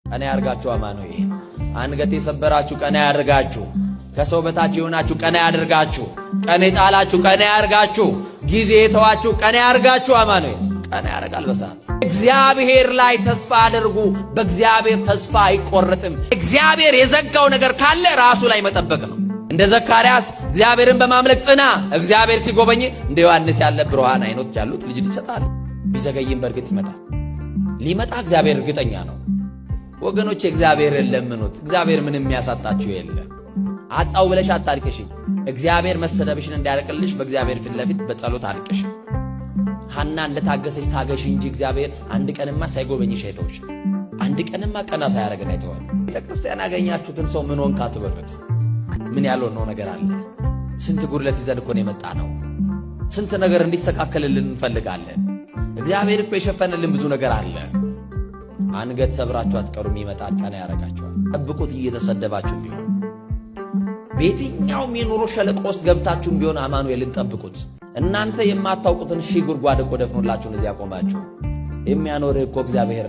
ቀና ያርጋችሁ አማኑኤል። አንገት የሰበራችሁ ቀና ያርጋችሁ። ከሰው በታች የሆናችሁ ቀና ያድርጋችሁ። ቀና የጣላችሁ ቀና ያርጋችሁ። ጊዜ የተዋችሁ ቀና ያርጋችሁ አማኑኤል። ቀና ያርጋል በሰዓት። እግዚአብሔር ላይ ተስፋ አድርጉ። በእግዚአብሔር ተስፋ አይቆረጥም። እግዚአብሔር የዘጋው ነገር ካለ ራሱ ላይ መጠበቅ ነው። እንደ ዘካርያስ እግዚአብሔርን በማምለክ ጽና። እግዚአብሔር ሲጎበኝ እንደ ዮሐንስ ያለ ብሩሃን አይኖች ያሉት ልጅ ይሰጣል። ቢዘገይም በእርግጥ ይመጣል። ሊመጣ እግዚአብሔር እርግጠኛ ነው። ወገኖች እግዚአብሔርን ለምኑት። እግዚአብሔር ምንም የሚያሳጣችሁ የለም። አጣው ብለሽ አታልቅሽ። እግዚአብሔር መሰደብሽን እንዲያርቅልሽ በእግዚአብሔር ፊት ለፊት በጸሎት አልቅሽ። ሐና እንደታገሰች ታገሽ እንጂ እግዚአብሔር አንድ ቀንማ ሳይጎበኝሽ አይተውሽ። አንድ ቀንማ ቀና ሳያረግን አይተዋል። ቤተክርስቲያን ያገኛችሁትን ሰው ምን ሆንክ አትበሉት። ምን ያልሆነው ነገር አለ? ስንት ጉድለት ይዘን እኮ ነው የመጣ ነው። ስንት ነገር እንዲስተካከልልን እንፈልጋለን። እግዚአብሔር እኮ የሸፈነልን ብዙ ነገር አለ። አንገት ሰብራችሁ አትቀሩም። ይመጣል፣ ቀና ያረጋችኋል። ጠብቁት። እየተሰደባችሁ ቢሆን በየትኛውም የኑሮ ሸለቆ ውስጥ ገብታችሁም ቢሆን አማኑኤልን ጠብቁት። እናንተ የማታውቁትን ሺህ ጉድጓድ እኮ ደፍኖላችሁ እዚያ ቆማችሁ የሚያኖርህ እኮ እግዚአብሔር